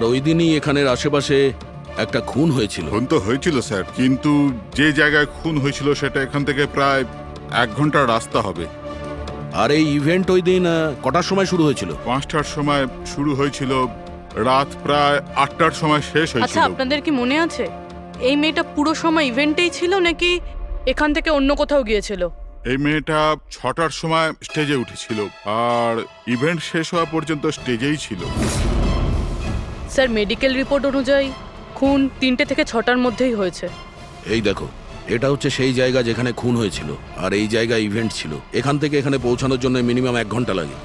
আর ওই দিনই এখানের আশেপাশে একটা খুন হয়েছিল। খুন তো হয়েছিল স্যার, কিন্তু যে জায়গায় খুন হয়েছিল সেটা এখান থেকে প্রায় 1 ঘন্টার রাস্তা হবে। আর এই ইভেন্ট ওই দিন কটার সময় শুরু হয়েছিল? 5টার সময় শুরু হয়েছিল, রাত প্রায় 8টার সময় শেষ আচ্ছা, হয়েছিল। আপনাদের কি মনে আছে এই মেয়েটা পুরো সময় ইভেন্টেই ছিল নাকি এখান থেকে অন্য কোথাও গিয়েছিল? এই মেয়েটা 6টার সময় স্টেজে উঠেছিল আর ইভেন্ট শেষ হওয়া পর্যন্ত স্টেজেই ছিল। স্যার, মেডিকেল রিপোর্ট অনুযায়ী খুন 3টে থেকে 6টার মধ্যেই হয়েছে। এই দেখো, এটা হচ্ছে সেই জায়গা যেখানে খুন হয়েছিল, আর এই জায়গায় ইভেন্ট ছিল। এখান থেকে এখানে পৌঁছানোর জন্য মিনিমাম 1 ঘন্টা লাগে।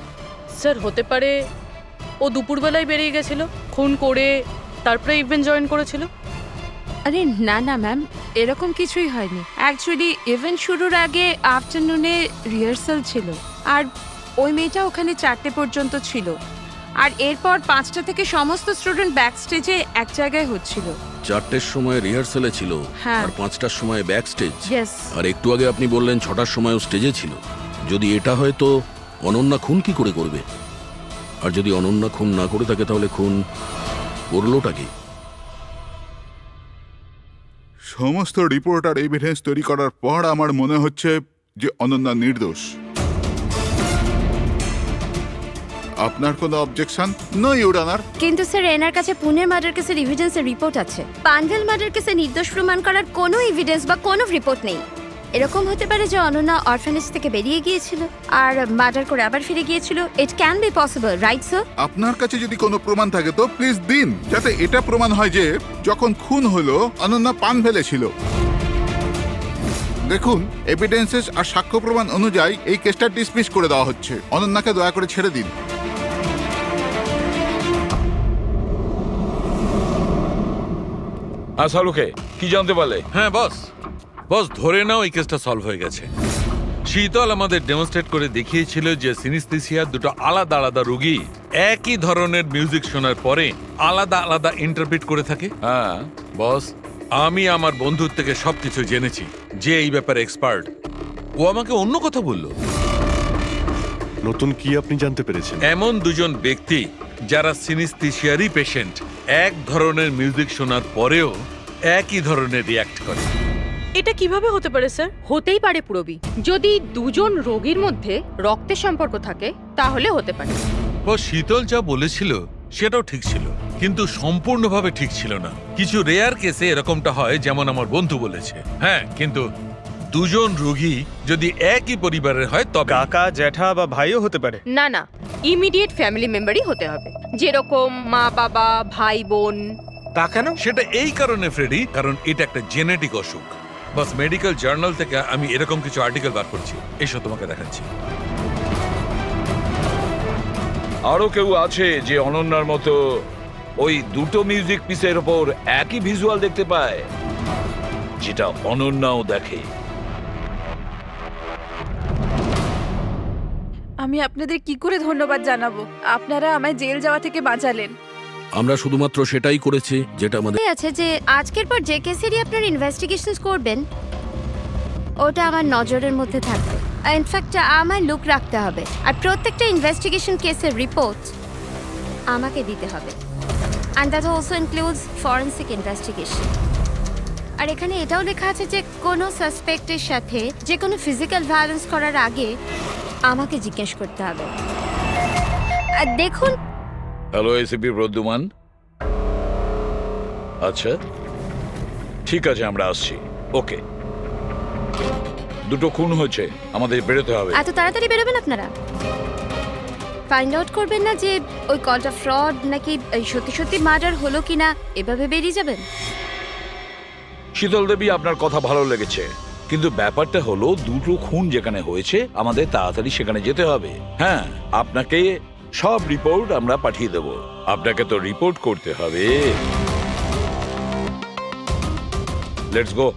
স্যার, হতে পারে ও দুপুরবেলায় বেরিয়ে গেছিল, খুন করে তারপরে ইভেন্ট জয়েন করেছিল। আরে না না ম্যাম, এরকম কিছুই হয়নি। অ্যাকচুয়ালি ইভেন্ট শুরুর আগে আফটারনুনে রিহার্সাল ছিল, আর ওই মেয়েটা ওখানে 4টে পর্যন্ত ছিল, আর এরপর 5টা থেকে সমস্ত স্টুডেন্ট ব্যাক স্টেজে এক জায়গায় হচ্ছিল। 4টের সময় রিহার্সালে ছিল, হ্যাঁ। আর 5টার সময় ব্যাক স্টেজ। ইয়েস। আর একটু আগে আপনি বললেন 6টার সময়ও স্টেজে ছিল। যদি এটা হয় তো অনন্যা খুন কি করে করবে? আর যদি অনন্যা খুন না করে থাকে তাহলে খুন করলোটা কি? সমস্ত রিপোর্ট আর এভিডেন্স তৈরি করার পর আমার মনে হচ্ছে যে অনন্যা নির্দোষ। আপনার কোনো অবজেকশন? No your honour. কিন্তু স্যার, এনার কাছে পুনের মার্ডার কেসের এভিডেন্সের রিপোর্ট আছে। পানভেল মার্ডার কেসে নির্দোষ প্রমাণ করার কোনো এভিডেন্স বা কোনো রিপোর্ট নেই। এরকম হতে পারে যে অনন্যা অরফানেজ থেকে বেরিয়ে গিয়েছিল আর মার্ডার করে আবার ফিরে গিয়েছিল। It can be possible, right sir? আপনার কাছে যদি কোনো প্রমাণ থাকে তো প্লিজ দিন, যাতে এটা প্রমাণ হয় যে যখন খুন হলো অনন্যা পানভেলে ছিল। দেখুন, এভিডেন্সেস আর সাক্ষ্য প্রমাণ অনুযায়ী এই কেসটা ডিসমিস করে দেওয়া হচ্ছে। অনন্যাকে দয়া করে ছেড়ে দিন। সালুকে কি জানতে পারলে? হ্যাঁ বস, বস ধরে নাও এই কেসটা সলভ হয়ে গেছে। শীতল আমাদের ডেমনস্ট্রেট করে দেখিয়েছিল যে সিনিস্থেসিয়ার দুটো আলাদা আলাদা রোগী একই ধরনের মিউজিক শোনার পরে আলাদা আলাদা ইন্টারপ্রিট করে থাকে। হ্যাঁ বস, আমি আমার বন্ধুর থেকে সবকিছু জেনেছি, যে এই ব্যাপারে এক্সপার্ট। ও আমাকে অন্য কথা বলল। নতুন কি আপনি জানতে পেরেছেন? এমন দুজন ব্যক্তি যারা সিনিস্থেসিয়ারই পেশেন্ট, এক ধরনের মিউজিক শোনার পরেও একই ধরনের রিয়াক্ট করে। এটা কিভাবে হতে পারে স্যার? হতেই পারে পুরবি, যদি দুজন রোগীর মধ্যে রক্তের সম্পর্ক থাকে তাহলে হতে পারে। বস, শীতল যা বলেছিল সেটাও ঠিক ছিল, কিন্তু সম্পূর্ণভাবে ঠিক ছিল না। কিছু রেয়ার কেসে এরকমটা হয়, যেমন আমার বন্ধু বলেছে। হ্যাঁ, কিন্তু দুজন রোগী যদি একই পরিবারের হয় তবে। কাকা, জ্যাঠা বা ভাইও হতে পারে। না না, ইমিডিয়েট ফ্যামিলি মেম্বারই হতে হবে, যেরকম মা বাবা, ভাই বোন। তা কেন? সেটা এই কারণে ফ্রেডি, কারণ এটা একটা জেনেটিক অসুখ। বাস মেডিকেল জার্নাল থেকে আমি এরকম কিছু আর্টিকেল বার করছি, এসব তোমাকে দেখাচ্ছি। আরো কেউ আছে যে অনন্যার মতো ওই দুটো মিউজিক পিসের ওপর একই ভিজুয়াল দেখতে পায়, যেটা অনন্যাও দেখে? আমি আপনাদের কি করে ধন্যবাদ জানাবো? আপনারা আমায় জেল যাওয়া থেকে বাঁচালেন। আমরা শুধুমাত্র সেটাই করেছি যেটা আমাদের। আছে যে আজকের পর যে কেসেরই আপনার ইনভেস্টিগেশন করবেন, ওটা আমার নজরের মধ্যে থাকবে। ইনফ্যাক্ট আমার লুক রাখতে হবে, আর প্রত্যেকটা ইনভেস্টিগেশন কেসের রিপোর্ট আমাকে দিতে হবে। And that also includes forensic investigation. আর এখানে এটাও লেখা আছে যে কোনো সাসপেক্টের সাথে যে কোনো ফিজিক্যাল ভায়োলেন্স করার আগে আমাকে জিজ্ঞেস করতে হবে। আর দেখুন, হ্যালো এসিপি প্রদ্যুমান। আচ্ছা ঠিক আছে, আমরা আসছি। ওকে, দুটো খুন হয়েছে, আমাদের বেরোতে হবে। এত তাড়াতাড়ি বেরোবেন আপনারা? ফাইন্ড আউট করবেন না যে ওই কলটা ফ্রড নাকি সত্যি সত্যি মার্ডার হলো কিনা, এভাবে বেরিয়ে যাবেন? শীতল দেবী, আপনার কথা ভালো লেগেছে, কিন্তু ব্যাপারটা হলো দুটো খুন যেখানে হয়েছে আমাদের তাড়াতাড়ি সেখানে যেতে হবে। হ্যাঁ, আপনাকে সব রিপোর্ট আমরা পাঠিয়ে দেব। আপনাকে তো রিপোর্ট করতে হবে। Let's go.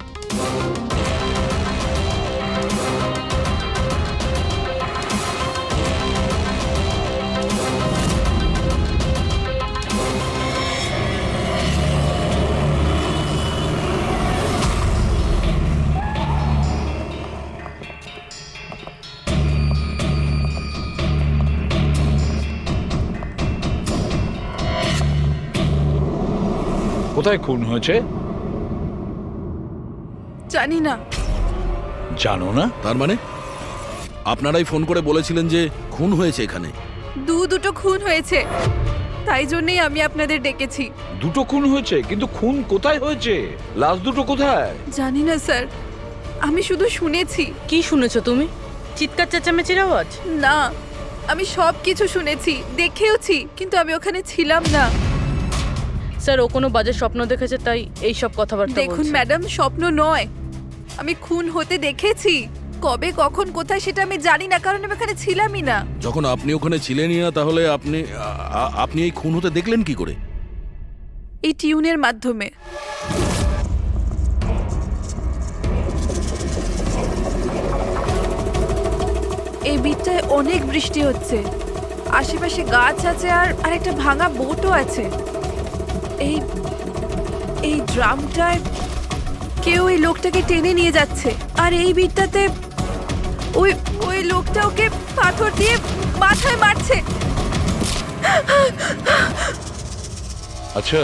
কোথায় খুন হয়েছে জানি না। জানো না? তার মানে আপনারাই ফোন করে বলেছিলেন যে খুন হয়েছে এখানে। দুটো খুন হয়েছে, তাই জন্যই আমি আপনাদের ডেকেছি। দুটো খুন হয়েছে, কিন্তু খুন কোথায় হয়েছে? লাশ দুটো কোথায়? জানি না স্যার, আমি শুধু শুনেছি। কি শুনেছো তুমি? চিৎকার চেঁচামেচির আওয়াজ? না, আমি সব কিছু শুনেছি, দেখেওছি, কিন্তু আমি ওখানে ছিলাম না। স্যার ও কোনো বাজে স্বপ্ন দেখেছে তাই এই সব কথাবার্তা দেখুন বলছে। ম্যাডাম, স্বপ্ন নয়, আমি খুন হতে দেখেছি। কবে, কখন, কোথায় সেটা আমি জানি না, কারণ আমি ওখানে ছিলামই না। যখন আপনি ওখানে ছিলেনই না, তাহলে আপনি এই খুন হতে দেখলেন কি করে? এই টিউনের মাধ্যমে। এই বিটটায় অনেক বৃষ্টি হচ্ছে, আশেপাশে গাছ আছে আর একটা ভাঙা বোটও আছে। এই ড্রামটায় কেউ এই লোকটাকে টেনে নিয়ে যাচ্ছে, আর এই বিটটাতে ওই লোকটা ওকে পাথর দিয়ে মাথায় মারছে। আচ্ছা,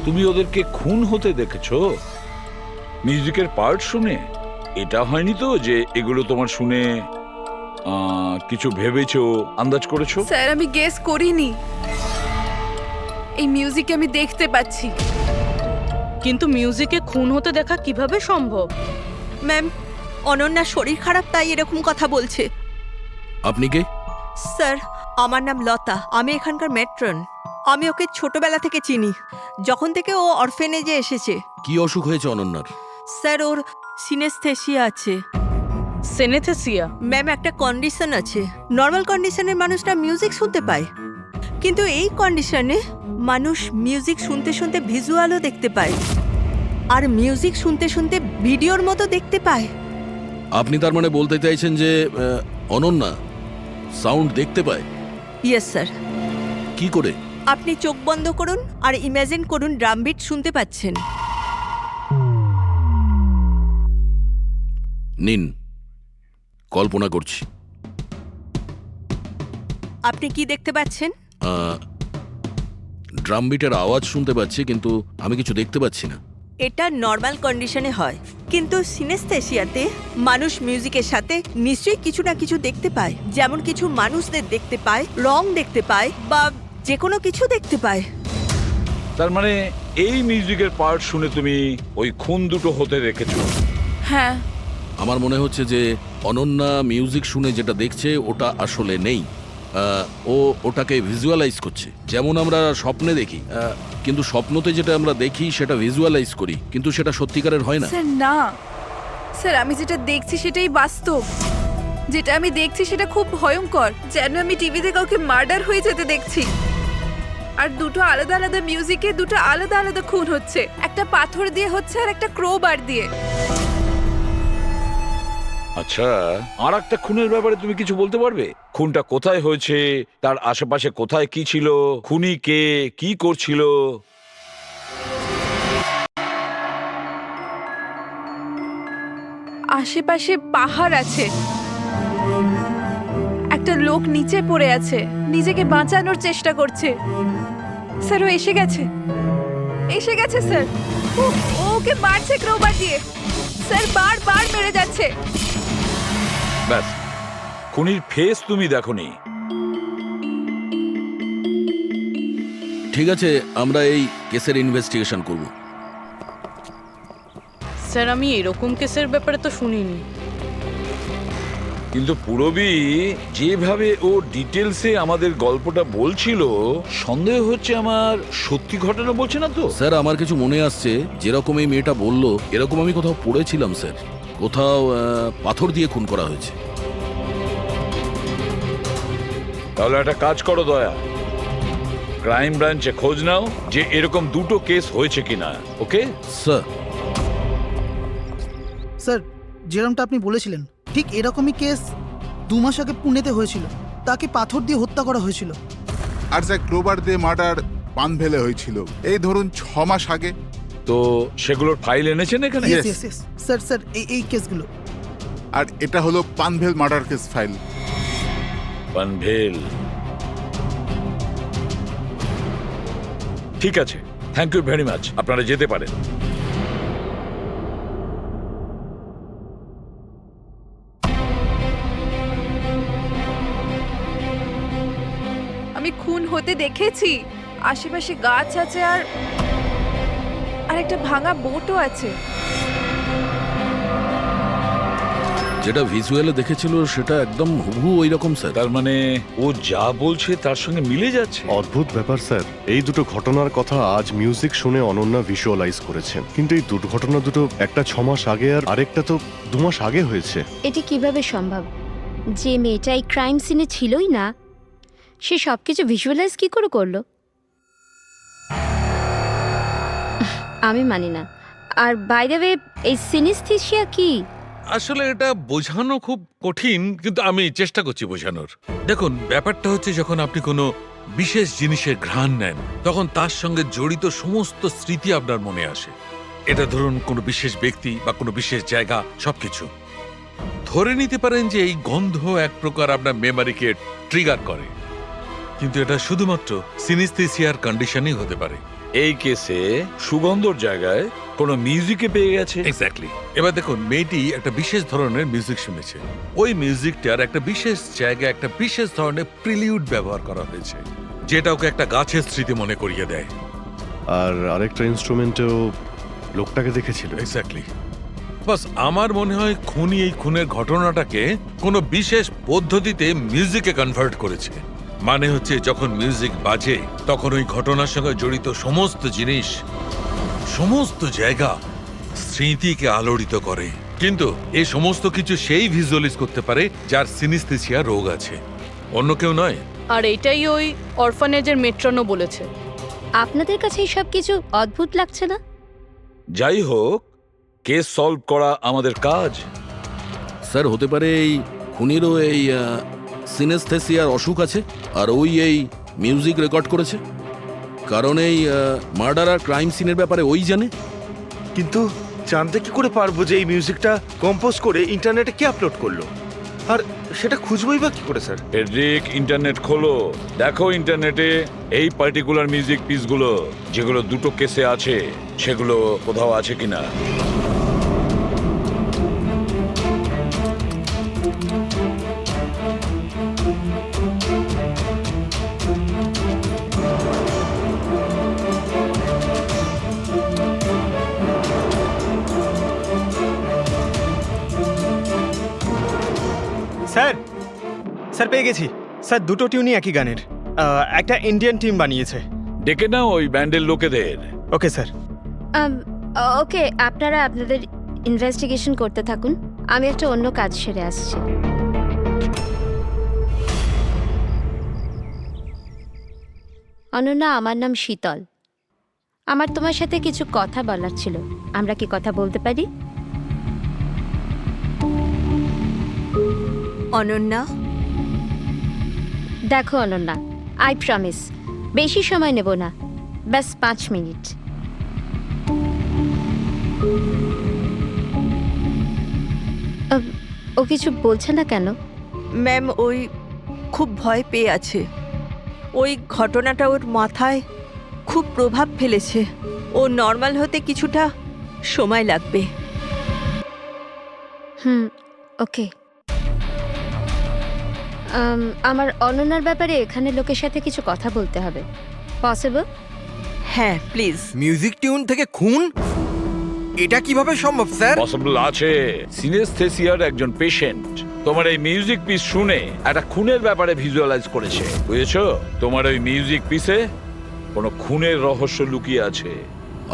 তুমি ওদেরকে খুন হতে দেখেছো মিউজিকের পার্ট শুনে? এটা হয়নি তো যে এগুলো তোমার শুনে কিছু ভেবেছো, আন্দাজ করেছো? স্যার, আমি গেস করিনি। এই মিউজিকে আমি দেখতে পাচ্ছি। কিন্তু মিউজিকে খুন হতে দেখা কিভাবে সম্ভব? ম্যাম, অনন্যার শরীর খারাপ তাই এরকম কথা বলছে। আপনি কে? স্যার, আমার নাম লতা, আমি এখানকার মেট্রন। আমি ওকে ছোটবেলা থেকে চিনি, যখন থেকে ও অরফেনেজে এসেছে। কি অসুখ হয়েছে অনন্যার? স্যার, ওর সিনেস্থেসিয়া আছে। সেনেথেসিয়া? ম্যাম, একটা কন্ডিশন আছে। নর্মাল কন্ডিশনের মানুষরা মিউজিক শুনতে পায়, কিন্তু এই কন্ডিশনে মানুষ মিউজিক শুনতে শুনতে ভিজুয়ালও দেখতে পায়, আর মিউজিক শুনতে শুনতে ভিডিওর মতো দেখতে পায়। আপনি তার মানে বলতে চাইছেন যে অনন্যা সাউন্ড দেখতে পায়? Yes sir. কি করে? আপনি চোখ বন্ধ করুন আর ইমাজিন করুন ড্রাম বিট শুনতে পাচ্ছেন। নিন, কল্পনা করছি। আপনি কি দেখতে পাচ্ছেন? ড্রাম বিটের আওয়াজ শুনতে পাচ্ছি, কিন্তু আমি কিছু দেখতে পাচ্ছি না। এটা নর্মাল কন্ডিশনে হয়, কিন্তু সিনেস্থেসিয়াতে মানুষ মিউজিকের সাথে নিশ্চয়ই কিছু না কিছু দেখতে পায়। যেমন কিছু মানুষদের দেখতে পায়, রং দেখতে পায়, বা যে কোনো কিছু দেখতে পায়। তার মানে এই মিউজিকের পার্ট শুনে তুমি ওই খুন দুটো হতে দেখেছো? হ্যাঁ। আমার মনে হচ্ছে যে অনন্যা মিউজিক শুনে যেটা দেখছে ওটা আসলে নেই। ও ওটাকে ভিজুয়ালাইজ করছে, যেমন আমরা স্বপ্নে দেখি। কিন্তু স্বপ্নতে যেটা আমরা দেখি সেটা ভিজুয়ালাইজ করি, কিন্তু সেটা সত্যিকারের হয় না। স্যার না, স্যার আমি যেটা দেখছি সেটাই বাস্তব। যেটা আমি দেখছি সেটা খুব ভয়ঙ্কর, যেন আমি টিভিতে কাউকে মার্ডার হয়ে যেতে দেখছি। আর দুটো আলাদা আলাদা মিউজিকে দুটো আলাদা আলাদা খুন হচ্ছে, একটা পাথর দিয়ে হচ্ছে আর একটা ক্রোবার দিয়ে। আচ্ছা, আর একটা খুনের ব্যাপারে তুমি কিছু বলতে পারবে? খুনটা কোথায় হয়েছে, তার আশেপাশে কোথায় কি ছিল, খুনি কে, কি করছিল? আশেপাশে পাহাড় আছে, একটা লোক নিচে পড়ে আছে, নিজেকে বাঁচানোর চেষ্টা করছে। স্যার, ও এসে গেছে, এসে গেছে স্যার। ওকে মারছে ক্রোবার দিয়ে, স্যার বারবার মেরে যাচ্ছে। ব্যাস, খুনির ফেস তুমি দেখোনি। ঠিক আছে, আমরা এই কেসের ইনভেস্টিগেশন করব। স্যার আমি এরকম কেসের ব্যাপারে তো শুনিনি। কিন্তু পুরবী যেভাবে ও ডিটেলসে আমাদের গল্পটা বলছিল, সন্দেহ হচ্ছে আমার সত্যি ঘটনা বলছে না তো। স্যার, আমার কিছু মনে আসছে, যেরকম এই মেয়েটা বললো এরকম আমি কোথাও পড়েছিলাম স্যার। কোথাও পাথর দিয়ে খুন করা হয়েছে। তাহলে একটা কাজ করো দয়া, ক্রাইম ব্রাঞ্চে খোঁজ নাও যে এরকম দুটো কেস হয়েছে কিনা। Okay sir? স্যার, যেরকমটা আপনি বলেছিলেন ঠিক এরকমই কেস 2 মাস আগে পুনেতে হয়েছিল। তাকে পাথর দিয়ে হত্যা করা হয়েছিল। আর যা ক্রোবার দিয়ে মার্ডার পানভেলে হয়েছিল এই ধরুন 6 মাস আগে। তো সেগুলোর ফাইল এনেছেন এখানে? Yes. স্যার স্যার এই কেসগুলো। আর এটা হলো Panvel murder case file. Panvel, ঠিক আছে, থ্যাংক ইউ ভেরি মাচ, আপনারা যেতে পারেন। আমি খুন হতে দেখেছি। আশেপাশে গাছ আছে আর একটা ভাঙা বোটও আছে। যেটা ভিজুয়ালে দেখেছিল সেটা একদম হুবহু ওই রকম স্যার। তার মানে ও যা বলছে তার সঙ্গে মিলে যাচ্ছে। অদ্ভুত ব্যাপার স্যার, এই দুটো ঘটনার কথা আজ মিউজিক শুনে অনন্যা ভিজুয়ালাইজ করেছেন, কিন্তু এই দুর্ঘটনা দুটো একটা 6 মাস আগে আর আরেকটা তো 2 মাস আগে হয়েছে। এটি কিভাবে সম্ভব? যে মেয়েটা এই ক্রাইম সিনে ছিলই না, সে সব কিছু ভিজুয়ালাইজ কি করে করলো? আমি মানি না। আর বাই দ্য ওয়ে, এই সিনেস্থেসিয়া কি? আসলে এটা বোঝানো খুব কঠিন, কিন্তু আমি চেষ্টা করছি বোঝানোর। দেখুন, ব্যাপারটা হচ্ছে যখন আপনি কোনো বিশেষ জিনিসের ঘ্রাণ নেন, তখন তার সঙ্গে জড়িত সমস্ত স্মৃতি আপনার মনে আসে। এটা ধরুন কোনো বিশেষ ব্যক্তি বা কোনো বিশেষ জায়গা, সবকিছু ধরে নিতে পারেন যে এই গন্ধ এক প্রকার আপনার মেমোরিকে ট্রিগার করে, কিন্তু এটা শুধুমাত্র সিনেস্থেসিয়ার কন্ডিশনই হতে পারে। এই কেসে সুগন্ধর জায়গায় কোনো মিউজিকে পেয়ে গেছে। এক্স্যাক্টলি। এবার দেখুন, মেয়েটি একটা বিশেষ ধরনের মিউজিক শুনেছে। ওই মিউজিকটার একটা বিশেষ জায়গায় একটা বিশেষ ধরনের প্রিলিউড ব্যবহার করা হয়েছে, যেটা ওকে একটা গাছের স্মৃতি মনে করিয়ে দেয়। আর আরেকটা ইনস্ট্রুমেন্টেও লোকটাকে দেখেছিল। এক্স্যাক্টলি। বাস আমার মনে হয় খুনি এই খুনের ঘটনাটাকে কোনো বিশেষ পদ্ধতিতে মিউজিকে কনভার্ট করেছে। মানে হচ্ছে যখন মিউজিক বাজে তখন ওই ঘটনার সঙ্গে জড়িত সমস্ত জিনিস, সমস্ত জায়গা স্মৃতিকে আলোড়িত করে। কিন্তু এই সমস্ত কিছু সেই ভিজুয়ালাইজ করতে পারে যার সিনেস্থেসিয়া রোগ আছে, অন্য কেউ নয়। আর এটাই ওই অরফানেজের মেট্রনও বলেছে। আপনাদের কাছে সব কিছু অদ্ভুত লাগছে না? যাই হোক, কেস সলভ করা আমাদের কাজ। স্যার, হতে পারে এই খুনিরও এই সিনেস্থেসিয়ার অসুখ আছে, আর ওই এই মিউজিক রেকর্ড করেছে, কারণ এই মার্ডার আর ক্রাইম সিনের ব্যাপারে ওই জানে। কিন্তু জানতে কি করে পারবো যে এই মিউজিকটা কম্পোজ করে ইন্টারনেটে কে আপলোড করলো? আর সেটা খুঁজবই বা কি করে স্যার? ফেডরিক, ইন্টারনেট খোলো, দেখো ইন্টারনেটে এই পার্টিকুলার মিউজিক পিসগুলো যেগুলো দুটো কেসে আছে সেগুলো কোথাও আছে কিনা। স্যার স্যার পেয়ে গেছি স্যার, দুটো টিউনই একই গানের। একটা ইন্ডিয়ান টিম বানিয়েছে। ডেকে নাও ওই ব্যান্ডের লোকেদের। Okay sir. ওকে, আপনারা আপনাদের ইনভেস্টিগেশন করতে থাকুন, আমি একটা অন্য কাজ সেরে আসছি। অনন্যা, আমার নাম শীতল। আমার তোমার সাথে কিছু কথা বলার ছিল। আমরা কি কথা বলতে পারি? অনন্যা, দেখো অনন্যা, আই প্রমিস বেশি সময় নেব না, ব্যাস 5 মিনিট। ও কিছু বলছে না কেন? ম্যাম ওই খুব ভয় পেয়ে আছে। ওই ঘটনাটা ওর মাথায় খুব প্রভাব ফেলেছে। ও নর্মাল হতে কিছুটা সময় লাগবে। ওকে। আমার অনন্যার ব্যাপারে এখানে লোকের সাথে কিছু কথা বলতে হবে। পসিবল? হ্যাঁ প্লিজ। মিউজিক টিউন থেকে খুন? এটা কিভাবে সম্ভব স্যার? পসিবল আছে। সিনেস্থেসিয়ার একজন পেশেন্ট তোমার এই মিউজিক পিস শুনে একটা খুনের ব্যাপারে ভিজুয়ালাইজ করেছে, বুঝেছো? তোমার ওই মিউজিক পিসে কোনো খুনের রহস্য লুকিয়ে আছে।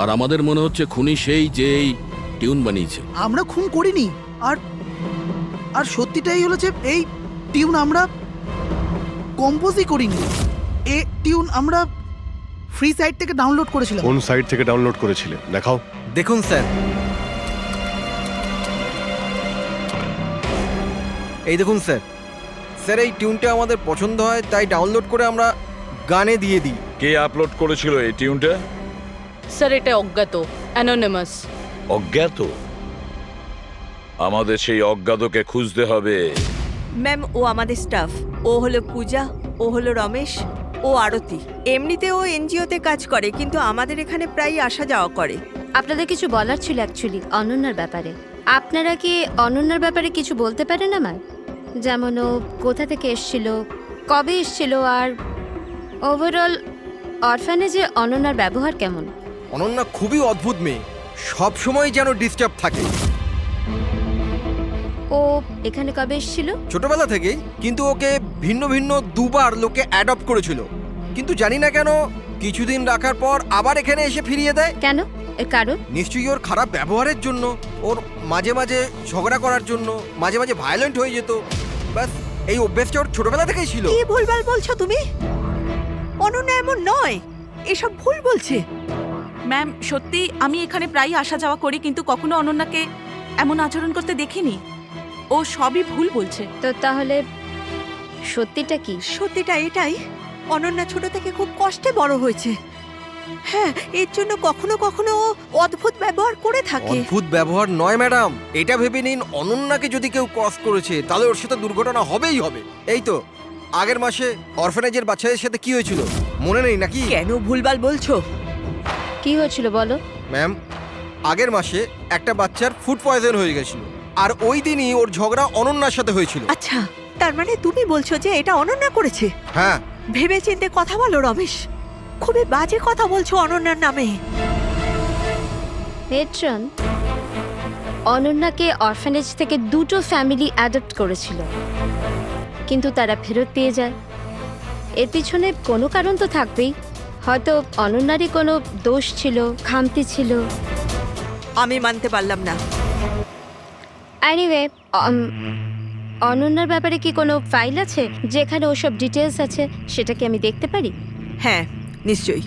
আর আমাদের মনে হচ্ছে খুনি সেই যে এই টিউন বানিয়েছে। আমরা খুন করিনি। আর আর সত্যিটাই হলো যে এই টিউন আমরা কম্পোজই করিনি। এই টিউন আমরা ফ্রি সাইট থেকে ডাউনলোড করেছিলাম। কোন সাইট থেকে ডাউনলোড করেছিলে দেখাও। দেখুন স্যার, এই দেখুন স্যার। স্যার, এই টিউনটা আমাদের পছন্দ হয় তাই ডাউনলোড করে আমরা গানে দিয়ে দিই। কে আপলোড করেছিল এই টিউনটা? স্যার, এটা অজ্ঞাত, অ্যানোনিমাস। অজ্ঞাত? আমাদের সেই অজ্ঞাতকে খুঁজতে হবে। ম্যাম ও আমাদের স্টাফ। ও হলো পূজা, ও হলো রমেশ, ও ও আরতি। এমনিতে ও এনজিওতে কাজ করে, কিন্তু আমাদের এখানে প্রায় আসা যাওয়া করে। আপনাদের কিছু বলার ছিল অ্যাকচুয়ালি অনন্যার ব্যাপারে। আপনারা কি অনন্যার ব্যাপারে কিছু বলতে পারেন আমায়? যেমন ও কোথা থেকে এসেছিল, কবে এসেছিল, আর ওভারঅল অরফানেজে অনন্যার ব্যবহার কেমন? অনন্যা খুবই অদ্ভুত মেয়ে, সব সময় যেন ডিস্টার্ব থাকে। ও এখানে কবে এসেছিল? ছোটবেলা থেকেই, কিন্তু ওকে ভিন্ন ভিন্ন দুবার লোকে অ্যাডপ্ট করেছিল, কিন্তু জানি না কেন কিছুদিন রাখার পর আবার এখানে এসে ফিরিয়ে দেয়। কেন? এর কারণ? নিশ্চয়ই ওর খারাপ ব্যবহারের জন্য, ওর মাঝে মাঝে ঝগড়া করার জন্য, মাঝে মাঝে ভায়োলেন্ট হয়ে যেত। ব্যাস এই অভ্যেসটা ওর ছোটবেলা থেকেই ছিল। কি ভুলভাল বলছো তুমি? অনন্যা এমন নয়, এসব ভুল বলছে। ম্যাম সত্যি আমি এখানে প্রায় আসা যাওয়া করি, কিন্তু কখনো অনন্যাকে এমন আচরণ করতে দেখিনি। ও সবই ভুল বলছে। তো তাহলে সত্যিটা কি? সত্যিটা এটাই, অনন্যা ছোট থেকে খুব কষ্টে বড় হয়েছে। হ্যাঁ, এর জন্য কখনো কখনো ও অদ্ভুত ব্যবহার করে থাকে। অদ্ভুত ব্যবহার নয় ম্যাডাম, এটা ভেবে নিন অনন্যাকে যদি কেউ ক্রস করেছে তাহলে ওর সাথে দুর্ঘটনা হবেই হবে। এই তো আগের মাসে অরফানেজের বাচ্চাদের সাথে কি হয়েছিল মনে নেই নাকি? কেন ভুলভাল বলছো? কি হয়েছিল বলো। ম্যাম, আগের মাসে একটা বাচ্চার ফুড পয়জন হয়ে গেছিল, আর ওই দিনই ওর ঝগড়া অনন্যার সাথে হয়েছিল। আচ্ছা, তার মানে তুমি বলছো যে এটা অনন্যা করেছে? হ্যাঁ। ভেবে চিন্তে কথা বলো রমেশ, খুবই বাজে কথা বলছো অনন্যার নামে। মেট্রন, অনন্যাকে অরফানেজ থেকে দুটো ফ্যামিলি অ্যাডপ্ট করেছিল, কিন্তু তারা ফেরত পেয়ে যায়। এর পিছনে কোনো কারণ তো থাকবেই, হয়তো অনন্যারই কোনো দোষ ছিল, খামতি ছিল। আমি মানতে পারলাম না। এনিওয়ে, অনন্যার ব্যাপারে কি কোনো ফাইল আছে যেখানে ওসব ডিটেলস আছে? সেটা কি আমি দেখতে পারি? হ্যাঁ, নিশ্চয়ই।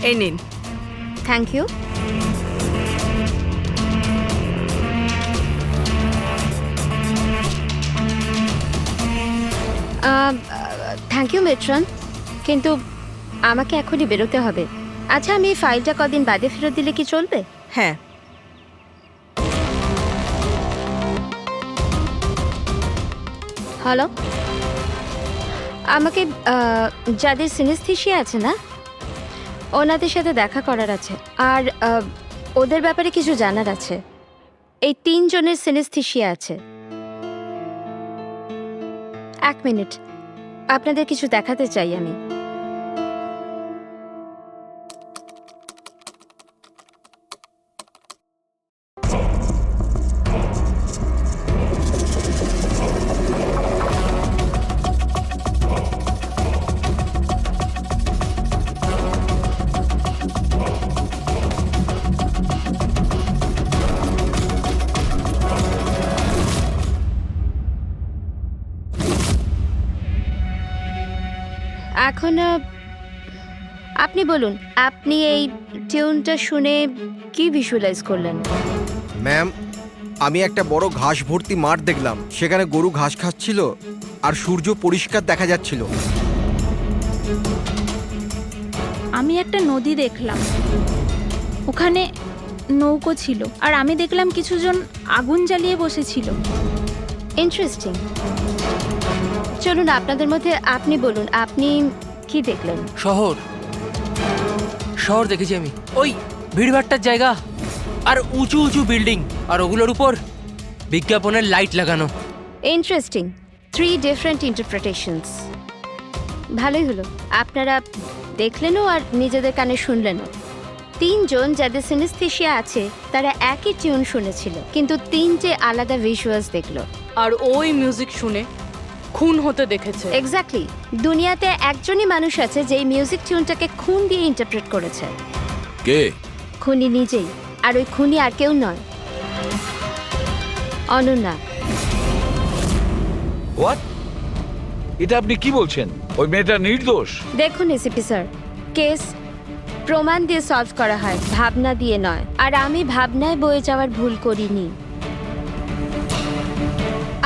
এই নিন। Thank you. Thank you matron, কিন্তু আমাকে এখনই বেরোতে হবে। আচ্ছা, আমি এই ফাইলটা কদিন বাদে ফেরত দিলে কি চলবে? হ্যাঁ। হ্যালো, আমাকে যাদের সিনেস্থেশিয়া আছে না, ওনাদের সাথে দেখা করার আছে, আর ওদের ব্যাপারে কিছু জানার আছে। এই 3 জনের সিনেস্থেশিয়া আছে। 1 মিনিট, আপনাদের কিছু দেখাতে চাই আমি। এখন আপনি বলুন, আপনি এই টিউনটা শুনে কি ভিজুয়ালাইজ করলেন? ম্যাম, আমি একটা বড় ঘাস ভর্তি মাঠ দেখলাম, সেখানে গরু ঘাস খাচ্ছিল আর সূর্য পরিষ্কার দেখা যাচ্ছিল। আমি একটা নদী দেখলাম, ওখানে নৌকো ছিল, আর আমি দেখলাম কিছুজন আগুন জ্বালিয়ে বসেছিল। ইন্টারেস্টিং। চলুন, আপনাদের মধ্যে আপনি বলুন, আপনি কি দেখলেন? শহর শহর দেখেছি আমি, ওই ভিড়ভাট্টার জায়গা আর উঁচু উঁচু বিল্ডিং, আর ওগুলোর উপর বিজ্ঞাপনের লাইট লাগানো। ইন্টারেস্টিং। 3 different interpretations. ভালোই হলো, আপনারা দেখলেনও আর নিজেদের কানে শুনলেনও। 3 জন যাদের সিনেস্থেশিয়া আছে তারা একই টিউন শুনেছিল, কিন্তু 3টে আলাদা ভিজুয়ালস দেখলো। আর ওই মিউজিক শুনে খুন হতে দেখেছে। এক্স্যাক্টলি। দুনিয়াতে একজনই মানুষ আছে যে এই মিউজিক টিউনটাকে খুন দিয়ে ইন্টারপ্রেট করেছে। কে? খুনি নিজেই, আর ওই খুনি আর কেউ নয়, অনন্যা। হোয়াট? এটা আপনি কি বলছেন? ওই মেয়েটা নির্দোষ? দেখুন এসিপি স্যার, কেস প্রমাণ দিয়ে সলভ করা হয়, ভাবনা দিয়ে নয়। আর আমি ভাবনায় বয়ে যাওয়ার ভুল করিনি।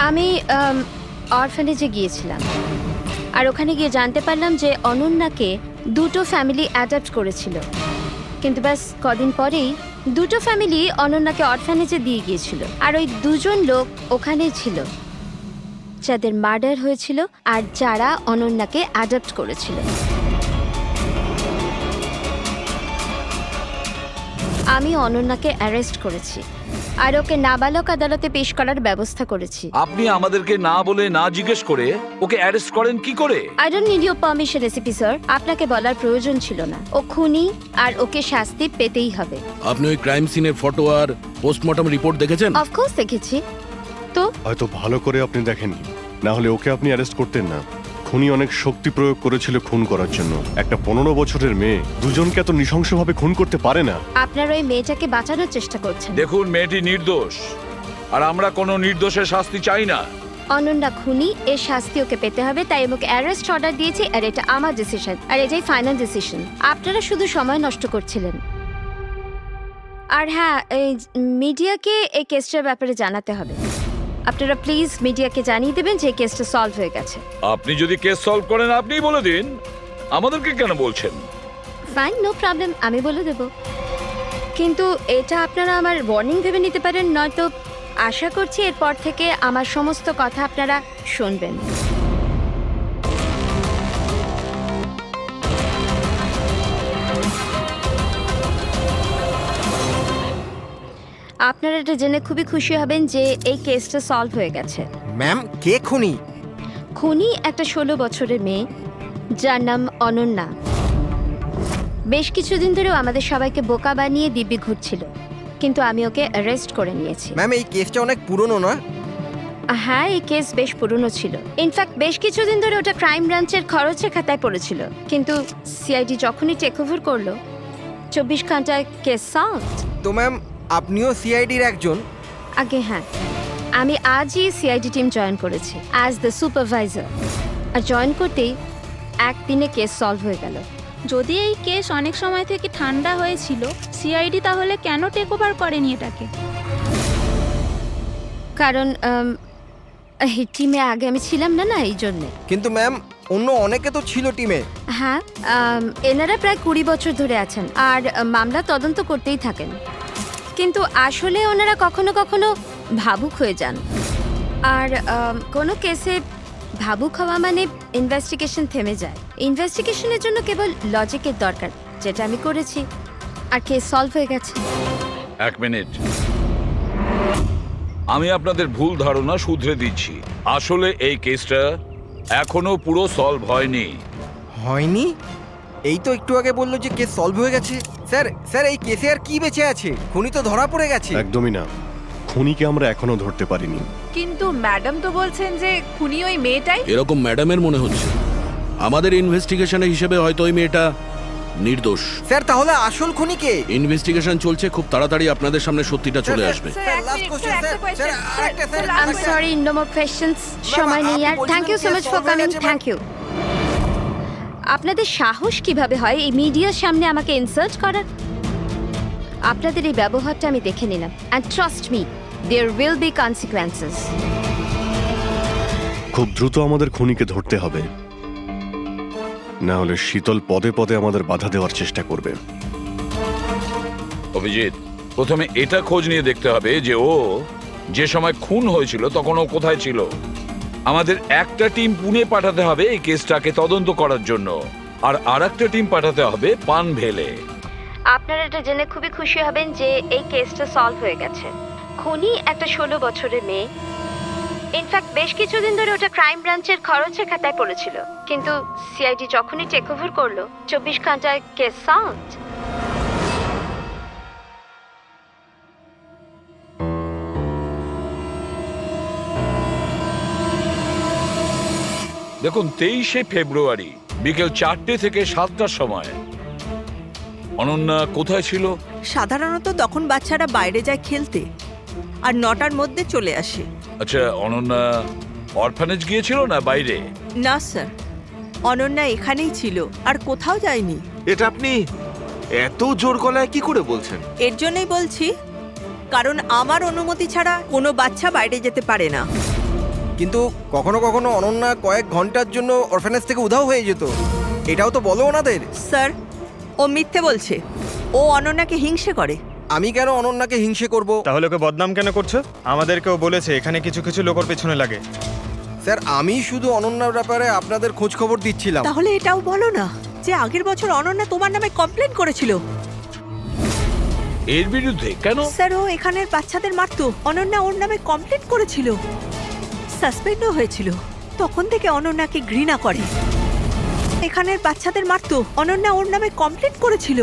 আমি অরফানেজে গিয়েছিলাম, আর ওখানে গিয়ে জানতে পারলাম যে অনন্যাকে 2টো ফ্যামিলি অ্যাডপ্ট করেছিল, কিন্তু ব্যাস কদিন পরেই দুটো ফ্যামিলি অনন্যাকে অরফানেজে দিয়ে গিয়েছিল আর ওই দুজন লোক ওখানেই ছিল যাদের মার্ডার হয়েছিল আর যারা অনন্যাকে অ্যাডপ্ট করেছিল। আমি অনন্যাকে অ্যারেস্ট করেছি আর ওকে নাবালক আদালতে পেশ করার ব্যবস্থা করেছি। আপনি আমাদেরকে না বলে না জিজ্ঞেস করে ওকে অ্যারেস্ট করেন কি করে? I don't need your permission ACP sir, আপনাকে বলার প্রয়োজন ছিল না। ও খুনি আর ওকে শাস্তি পেতেই হবে। আপনি ওই ক্রাইম সিনের ফটো আর পোস্টমর্টম রিপোর্ট দেখেছেন? অফকোর্স দেখেছি। তো হয়তো ভালো করে আপনি দেখেননি, না হলে ওকে আপনি অ্যারেস্ট করতেন না। খুনি অনেক শক্তি প্রয়োগ করেছিল খুন করার জন্য। একটা 15 বছরের মেয়ে দুজনকে এত নৃশংসভাবে খুন করতে পারে না। আপনারা ওই মেয়েটাকে বাঁচানোর চেষ্টা করছেন। দেখুন, মেয়েটি নির্দোষ আর আমরা কোনো নির্দোষের শাস্তি চাই না। অনন্যা খুনি, এর শাস্তি ওকে পেতে হবে, তাই ওকে অ্যারেস্ট অর্ডার দিয়েছি আর এটা আমার ডিসিশন আর এটাই ফাইনাল ডিসিশন। আপনারা শুধু সময় নষ্ট করছিলেন। আর হ্যাঁ, এই মিডিয়াকে এই কেসটার ব্যাপারে জানাতে হবে। আপনারা প্লিজ মিডিয়াকে জানিয়ে দেবেন যে কেসটা সলভ হয়ে গেছে। আপনি যদি কেস সলভ করেন আপনিই বলে দিন, আমাদেরকে কেন বলছেন? ফাইন, নো প্রবলেম, আমি বলে দেব। কিন্তু এটা আপনারা আমার ওয়ার্নিং ভেবে নিতে পারেন, নয়তো আশা করছি এরপর থেকে আমার সমস্ত কথা আপনারা শুনবেন। আপনারা এটা জেনে খুবই খুশি হবেন যে এই কেসটা সলভ হয়ে গেছে। ম্যাম, কে খুনি? খুনি একটা 16 বছরের মেয়ে যার নাম অনন্যা। বেশ কিছুদিন ধরেও আমাদের সবাইকে বোকা বানিয়ে দিব্যি ঘুরছিল, কিন্তু আমি ওকে অ্যারেস্ট করে নিয়েছি। ম্যাম, এই কেসটা অনেক পুরনো না? হ্যাঁ, এই কেস বেশ পুরনো ছিল। ইনফ্যাক্ট বেশ কিছুদিন ধরে ওটা ক্রাইম ব্রাঞ্চের খরচের খাতায় পড়েছিল, কিন্তু সিআইডি যখনই টেক ওভার করলো 24 ঘন্টায় কেস সলভ। তো ম্যাম, আপনিও সিআইডির একজন? আগে হ্যাঁ, আমি আজই সিআইডি টিম জয়েন করেছি অ্যাজ দ্য সুপারভাইজার। আর জয়েন করতেই একদিনে কেস সলভ হয়ে গেল। যদি এই কেস অনেক সময় থেকে ঠান্ডা হয়েছিল, সিআইডি তাহলে কেন টেক ওভার করেনি এটাকে? কারণ এই টিমে আগে আমি ছিলাম না, এই জন্যে। কিন্তু ম্যাম, অন্য অনেকে তো ছিল টিমে। হ্যাঁ, এনারা প্রায় 20 বছর ধরে আছেন আর মামলা তদন্ত করতেই থাকেন, কিন্তু আসলে ওনারা কখনো কখনো ভাবুক হয়ে যান। আর কোনো কেসে ভাবুক হওয়া মানে ইনভেস্টিগেশন থেমে যায়। ইনভেস্টিগেশনের জন্য কেবল লজিকের দরকার, যেটা আমি করেছি, আর কেস সলভ হয়ে গেছে। এক মিনিট, আমি আপনাদের ভুল ধারণা শুধরে দিচ্ছি। আসলে এই কেসটা এখনো পুরো সলভ হয়নি। হয়নি? এই তো একটু আগে বললো যে কেস সলভ হয়ে গেছে। স্যার, এই কেসে আর কি বেঁচে আছে? খুনি তো ধরা পড়ে গেছে। একদমই না, খুনিকে আমরা এখনো ধরতে পারিনি। কিন্তু ম্যাডাম তো বলছেন যে খুনি ওই মেয়েটাই। এরকম ম্যাডামের মনে হচ্ছে। আমাদের ইনভেস্টিগেশনের হিসেবে হয়তো ওই মেয়েটা নির্দোষ। স্যার, তাহলে আসল খুনি কে? ইনভেস্টিগেশন চলছে, খুব তাড়াতাড়ি আপনাদের সামনে সত্যিটা চলে আসবে। I am sorry, no more questions. সময় নেই আর। Thank you so much for coming. Thank you. আপনাদের সাহস কিভাবে হয় এই মিডিয়ার সামনে আমাকে ইনসাল্ট করার? আপনাদের এই ব্যবহারটা আমি দেখে নিলাম, and trust me, there will be consequences. খুব দ্রুত আমাদের খুনিকে ধরতে হবে, না হলে শীতল পদে পদে আমাদের বাধা দেওয়ার চেষ্টা করবে। অভিজিৎ, প্রথমে এটা খোঁজ নিয়ে দেখতে হবে যে ও যে সময় খুন হয়েছিল তখন ও কোথায় ছিল। আমাদের একটা টিম পুনে পাঠাতে হবে এই কেসটাকে তদন্ত করার জন্য, আর আরেকটা টিম পাঠাতে হবে পানভেলে। আপনারা এটা জেনে খুবই খুশি হবেন যে এই কেসটা সলভ হয়ে গেছে। খুনি একটা 16 বছরের মেয়ে। ইনফ্যাক্ট বেশ কিছুদিন ধরে ওটা ক্রাইম ব্রাঞ্চের খরচের খাতায় পড়েছিল, কিন্তু সিআইডি যখনই টেক ওভার করলো 24 ঘন্টায় কেস সলভ। দেখুন, 23শে ফেব্রুয়ারি বিকেল 4টে থেকে 7টার সময় অনন্যা কোথায় ছিল? সাধারণত তখন বাচ্চারা বাইরে যায় খেলতে, আর 9টার মধ্যে চলে আসে। আচ্ছা, অনন্যা অরফানেজ গিয়েছিল না বাইরে? না স্যার, অনন্যা এখানেই ছিল আর কোথাও যায়নি। এটা আপনি এত জোর গলায় কি করে বলছেন? এর জন্যই বলছি, কারণ আমার অনুমতি ছাড়া কোনো বাচ্চা বাইরে যেতে পারে না। কিন্তু কখনো কখনো অনন্যা কয়েক ঘন্টার জন্য অরফানেজ থেকে উধাও হয়ে যেত, এটাও তো বলো ওনাদের। স্যার, ও মিথ্যে বলছে। ও অনন্যাকে হিংসে করে। আমি কেন অনন্যাকে হিংসে করব? তাহলে ওকে বদনাম কেন করছো? আমাদেরকেও বলেছে এখানে কিছু কিছু লোকের পেছনে লাগে। স্যার আমি শুধু অনন্যার ব্যাপারে আপনাদের খোঁজ খবর দিচ্ছিলাম। তাহলে এটাও বলো না যে আগের বছর অনন্যা তোমার নামে কমপ্লেন করেছিল। এর বিরুদ্ধে কেন? স্যার ও এখানের বাচ্চাদের মারতো, অনন্যা ওর নামে কমপ্লেন করেছিল, সাসপেন্ডও হয়েছিল। তখন থেকে অনন্যাকে ঘৃণা করে। এখানের বাচ্চাদের মারতো, অনন্যা ওর নামে কমপ্লেন করেছিল,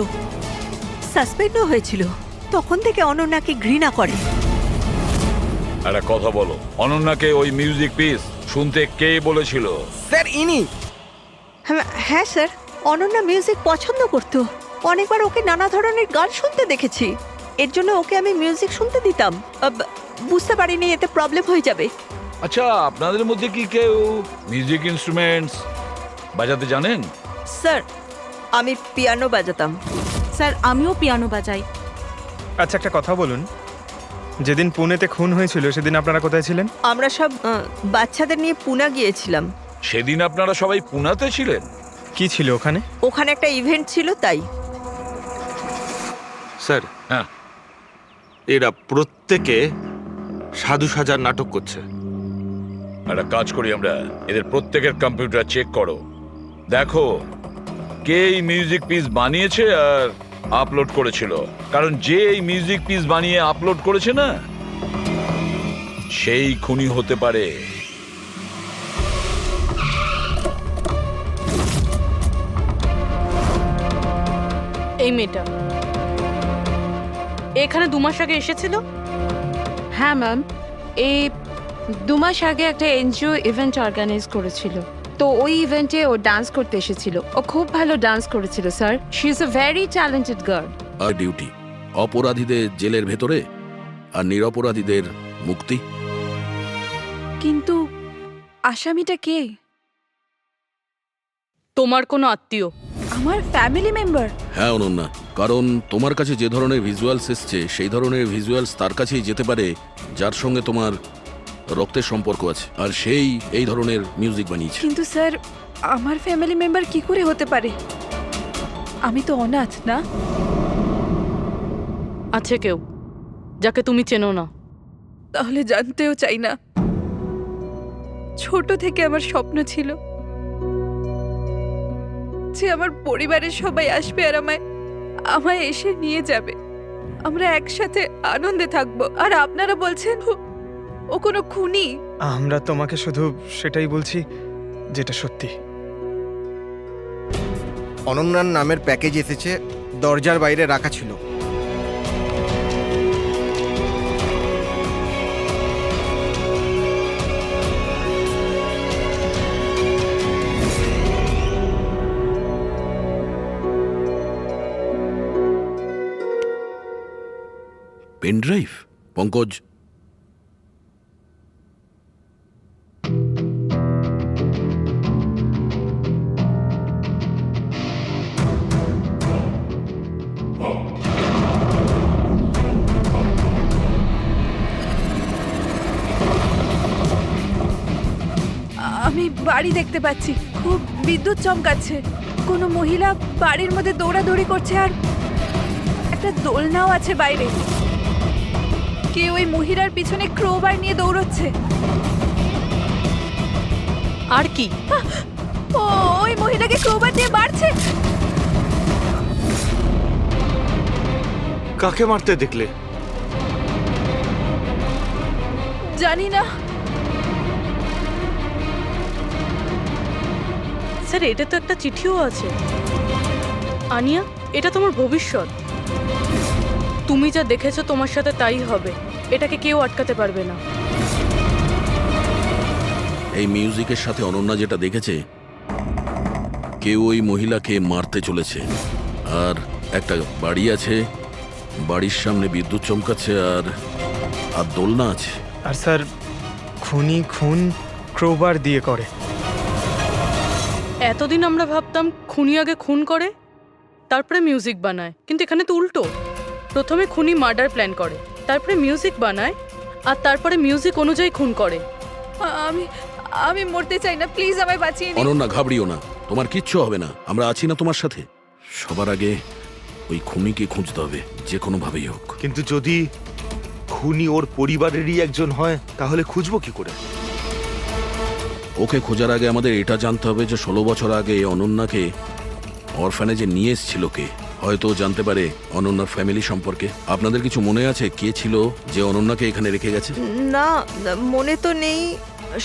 সাসপেন্ডও হয়েছিল। তখন থেকে অনন্যাকে ঘৃণা করে। একটা কথা বলো, অনন্যাকে ওই মিউজিক পিস শুনতে কে বলেছিল? স্যার ইনি। হ্যাঁ স্যার, অনন্যা মিউজিক পছন্দ করতো। অনেকবার ওকে নানা ধরনের গান শুনতে দেখেছি। এর জন্য ওকে আমি মিউজিক শুনতে দিতাম। বুঝতে পারিনি এতে প্রবলেম হয়ে যাবে। আচ্ছা, আপনাদের মধ্যে কি কেউ মিউজিক ইনস্ট্রুমেন্টস বাজাতে জানেন? স্যার আমি পিয়ানো বাজাতাম। স্যার আমিও পিয়ানো বাজাই। আচ্ছা একটা কথা বলুন, যেদিন পুনেতে খুন হয়েছিল সেদিন আপনারা কোথায় ছিলেন? আমরা সব বাচ্চাদের নিয়ে পুনা গিয়েছিলাম। সেদিন আপনারা সবাই পুনাতে ছিলেন? কি ছিল ওখানে? ওখানে একটা ইভেন্ট ছিল তাই। স্যার হ্যাঁ, এরা প্রত্যেকে সাধু সাজার নাটক করছে। একটা কাজ করি আমরা, এদের প্রত্যেকের কম্পিউটার চেক করো, দেখো কে এই মিউজিক পিস বানিয়েছে আর আপলোড করেছিল। কারণ যে এই মিউজিক পিস বানিয়ে আপলোড করেছে না, সেই খুনি হতে পারে। এই মেয়েটা এখানে 2 মাস আগে এসেছিল। হ্যাঁ ম্যাম, এই 2 মাস আগে একটা এনজিও ইভেন্ট অর্গানাইজ করেছিল। তো ওই ইভেন্টে ও ডান্স করতে এসেছিল। ও খুব ভালো ডান্স করেছিল sir. She is a very talented girl. আর ডিউটি অপরাধীদের জেলের ভেতরে আর নিরপরাধীদের মুক্তি। কিন্তু আসামিটা কে? তোমার কোনো আত্মীয়। আমার ফ্যামিলি মেম্বার? হ্যাঁ অনন্যা, কারণ তোমার কাছে যে ধরনের ভিজুয়ালস এসছে সেই ধরনের ভিজুয়ালস তার কাছেই যেতে পারে যার সঙ্গে তোমার রক্তের সম্পর্ক আছে, আর সেই এই ধরনের মিউজিক বানিয়েছে। কিন্তু স্যার আমার ফ্যামিলি মেম্বার কি করে হতে পারে? আমি তো অনাথ না। আছে কেউ যাকে তুমি চেনো না? তাহলে জানতেও চাই না। ছোট থেকে আমার স্বপ্ন ছিল যে আমার পরিবারের সবাই আসবে আর আমায় এসে নিয়ে যাবে, আমরা একসাথে আনন্দে থাকবো। আর আপনারা বলছেন ও কোনো খুনি? আমরা তোমাকে শুধু সেটাই বলছি যেটা সত্যি। অনন্যার নামের প্যাকেজ এসেছে, দরজার বাইরে রাখা ছিল। Pen drive? পঙ্কজ, আমি বাড়ি দেখতে পাচ্ছি, খুব বিদ্যুৎ চমকাচ্ছে। কোনো মহিলা বাড়ির মধ্যে দৌড়াদৌড়ি করছে আর একটা দোলনাও আছে বাইরে। কে ওই মহিলার পিছনে ক্রোবার নিয়ে দৌড়চ্ছে? আর কি? ও ওই মহিলাকে ক্রোবার দিয়ে মারছে। কাকে মারতে দেখলে? জানি না স্যার, এটা তো একটা চিঠিও আছে। আনিয়া, এটা তোমার ভবিষ্যৎ। তুমি যা দেখেছো তোমার সাথে তাই হবে, এটাকে কেউ আটকাতে পারবে না। এই মিউজিকের সাথে অনন্যা যেটা দেখেছে, কেউ ওই মহিলাকে মারতে চলেছে। আর একটা বাড়ি আছে, বাড়ির সামনে বিদ্যুৎ চমকাচ্ছে আর আর দোলনা আছে। আর স্যার খুনি খুন ক্রোবার দিয়ে করে। এতদিন আমরা ভাবতাম খুনি আগে খুন করে তারপরে মিউজিক বানায়, কিন্তু এখানে তো উল্টো। প্রথমে খুনি মার্ডার প্ল্যান করে, তারপরে মিউজিক বানায়, আর তারপরে মিউজিক অনুযায়ী খুন করে। আমি আমি মরতে চাই না, প্লিজ আমায় বাঁচিয়ে নিন। অনন্যা, ঘাবড়িও না, তোমার কিচ্ছু হবে না, আমরা আছি না তোমার সাথে। সবার আগে ওই খুনিকে খুঁজতে হবে যে কোনো ভাবেই হোক। কিন্তু যদি খুনি ওর পরিবারেরই একজন হয় তাহলে খুঁজবো কি করে? ওকে খোঁজার আগে আমাদের এটা জানতে হবে যে 16 বছর আগে অনন্যাকে অরফানেজে নিয়ে এসেছিল কে। হয়তো ও জানতে পারে অনন্যার ফ্যামিলি সম্পর্কে। আপনাদের কিছু মনে আছে কে ছিল যে অনন্যাকে এখানে রেখে গেছে? না, মনে তো নেই।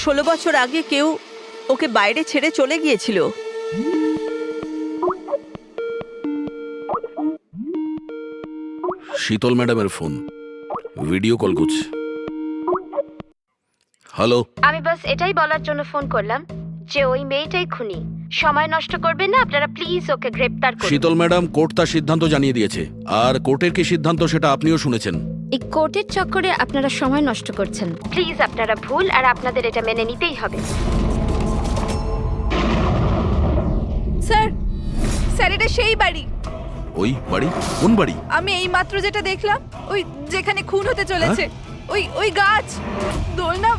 16 বছর আগে কেউ ওকে বাইরে ছেড়ে চলে গিয়েছিল। শীতল ম্যাডামের ফোন, ভিডিও কল করছে। হ্যালো, আমি বাস এটাই বলার জন্য ফোন করলাম যে ওই মেয়েটাই খুনি। সময় নষ্ট করবেন না আপনারা, প্লিজ ওকে গ্রেপ্তার করুন। শীতল ম্যাডাম, কোর্ট তার সিদ্ধান্ত জানিয়ে দিয়েছে। আর কোর্টের কি সিদ্ধান্ত সেটা আপনিও শুনেছেন। এই কোর্টের চক্করে আপনারা সময় নষ্ট করছেন। প্লিজ আপনারা ভুল, আর আপনাদের এটা মেনে নিতেই হবে। স্যার, স্যার এটা সেই বাড়ি। ওই বাড়ি? কোন বাড়ি? আমি এই মাত্র যেটা দেখলাম, ওই যেখানে খুন হতে চলেছে, ওই ওই গাছ দোলনা,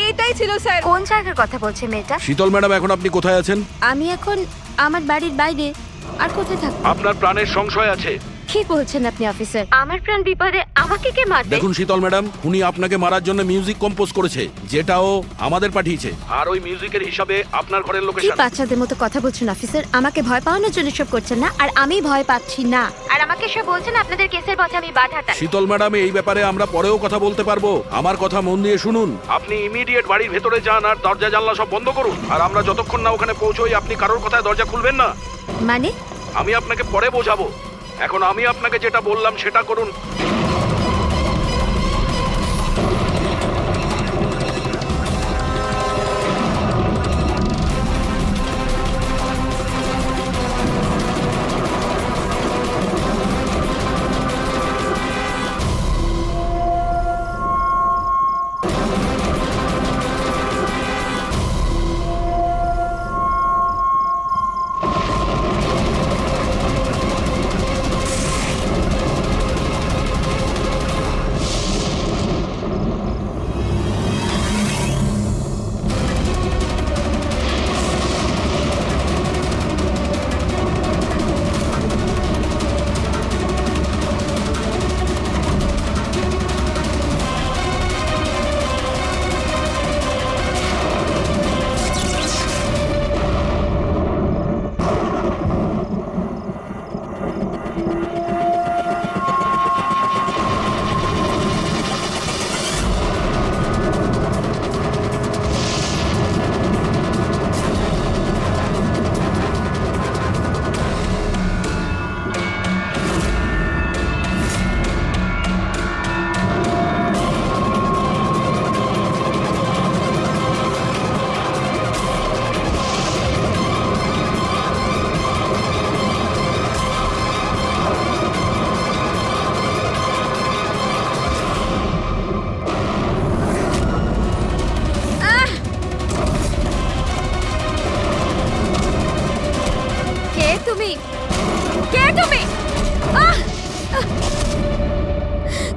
এটাই ছিল স্যার। কোন জায়গার কথা বলছে মেয়েটা? শীতল ম্যাডাম, এখন আপনি কোথায় আছেন? আমি এখন আমার বাড়ির বাইরে। আর কোথায় থাকবো? আপনার প্রাণের সংশয় আছে। কি বলছেন আপনি অফিসার? আমার প্রাণ বিপদে আমাকে কে মারবে? দেখুন শীতল ম্যাডাম, উনি আপনাকে মারার জন্য মিউজিক কম্পোজ করেছে, যেটাও আমাদের পাঠিয়েছে। আর ওই মিউজিকের হিসাবে আপনার ঘরের কি লোকেশন। বাচ্চাদের মতো কথা বলছেন অফিসার? আমাকে ভয় পাওয়ানোর জন্য সব করছেন না, আর আমি ভয় পাচ্ছি না। আর আমাকে সব বলছেন আপনাদের কেসের পথে আমি বাধাটা। শীতল ম্যাডাম, এই ব্যাপারে আমরা পরেও কথা বলতে পারবো। আমার কথা মন দিয়ে শুনুন। আপনি ইমিডিয়েট বাড়ির ভেতরে যান আর দরজা জানলা সব বন্ধ করুন। আর আমরা যতক্ষণ না ওখানে পৌঁছই, আপনি কারোর কথায় দরজা খুলবেন না। মানে? আমি আপনাকে পরে বোঝাবো। এখন আমি আপনাকে যেটা বললাম সেটা করুন।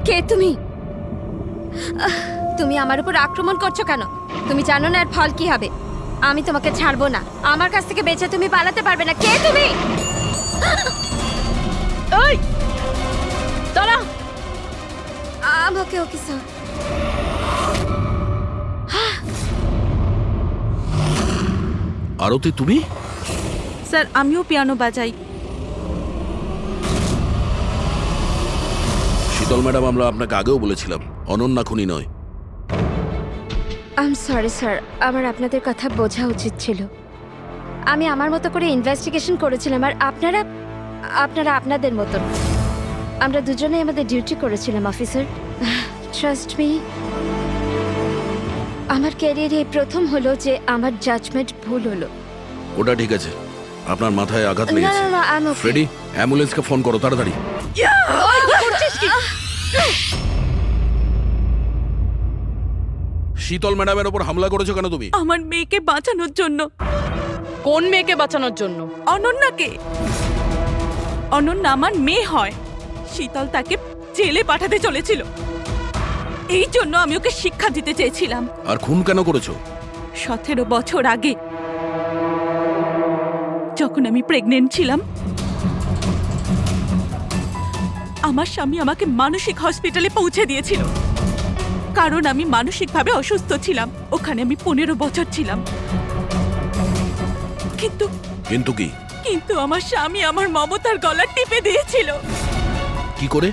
কে তুমি? তুমি আমার উপর আক্রমণ করছো কেন? তুমি জানো না এর ফল কি হবে? আমি তোমাকে ছাড়বো না। আমার কাছ থেকে বেঁচে তুমি পালাতে পারবে না। কে তুমি? এই দাঁড়া। আমাকে ওকে স্যার। আরতি, তুমি? স্যার, আমিও পিয়ানো বাজাই। শীতল ম্যাডাম, আমরা আপনাকে আগেও বলেছিলাম অনন্যা খুনি নয়। আই এম সরি স্যার, আমার আপনাদের কথা বোঝা উচিত ছিল। আমি আমার মতো করে ইনভেস্টিগেশন করেছিলাম, আর আপনারা আপনাদের মতন। আমরা দুজনেই আমাদের ডিউটি করেছিলাম অফিসার। ট্রাস্ট মি, আমার ক্যারিয়ারে প্রথম হলো যে আমার জাজমেন্ট ভুল হলো। ওটা ঠিক আছে, আপনার মাথায় আঘাত না লেগেছে। না না, আমি ওকে। ফ্রেডি, অ্যাম্বুলেন্সকে ফোন করো তাড়াতাড়ি। শীতল ম্যাডামের ওপর হামলা করেছো কেন তুমি? আমার মেয়েকে বাঁচানোর জন্য। কোন মেয়েকে বাঁচানোর জন্য? অনন্যাকে। অনন্যা আমার মেয়ে হয়। শীতল তাকে জেলে পাঠাতে চলেছিল, এই জন্য আমি ওকে শিক্ষা দিতে চেয়েছিলাম। আর খুন কেন করেছো? 17 বছর আগে যখন আমি প্রেগনেন্ট ছিলাম, আমার স্বামী আমাকে মানসিক হসপিটালে পৌঁছে দিয়েছিল, কারণ আমি মানসিকভাবে অসুস্থ ছিলাম। ওখানে আমি 15 বছর ছিলাম। কিন্তু কিন্তু কি? কিন্তু আমার স্বামী আমার মমতার গলা টিপে দিয়েছিল। কি করে?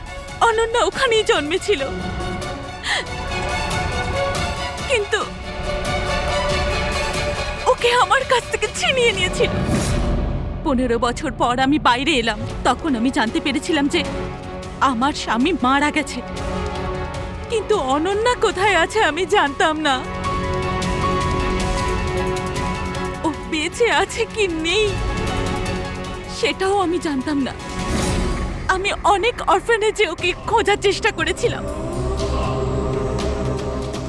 অনন্যা ওখানেই জন্মেছিল, কিন্তু ওকে আমার কাছ থেকে ছিনিয়ে নিয়েছিল। 15 বছর পর আমি বাইরে এলাম, তখন আমি জানতে পেরেছিলাম যে আমার স্বামী মারা গেছে, কিন্তু অনন্যা কোথায় আছে আমি জানতাম না। ও বেঁচে আছে কি নেই সেটাও আমি জানতাম না। আমি অনেক অরফানেজে ওকে খোঁজার চেষ্টা করেছিলাম,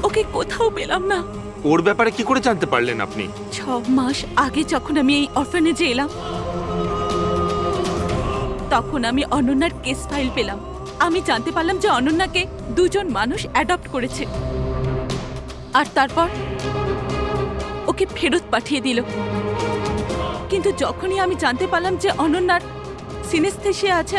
ওকে কোথাও পেলাম না। ওর ব্যাপারে কি করে জানতে পারলেন আপনি? 6 মাস আগে যখন আমি এই অরফানেজে এলাম, তখন আমি অনন্যার কেস ফাইল পেলাম। আমি জানতে পারলাম যে অনন্যাকে 2 জন মানুষ অ্যাডপ্ট করেছে, আর তারপর ওকে ফেরত পাঠিয়ে দিল। কিন্তু যখনই আমি জানতে পারলাম যে অনন্যার সিনেস্থেসিয়া আছে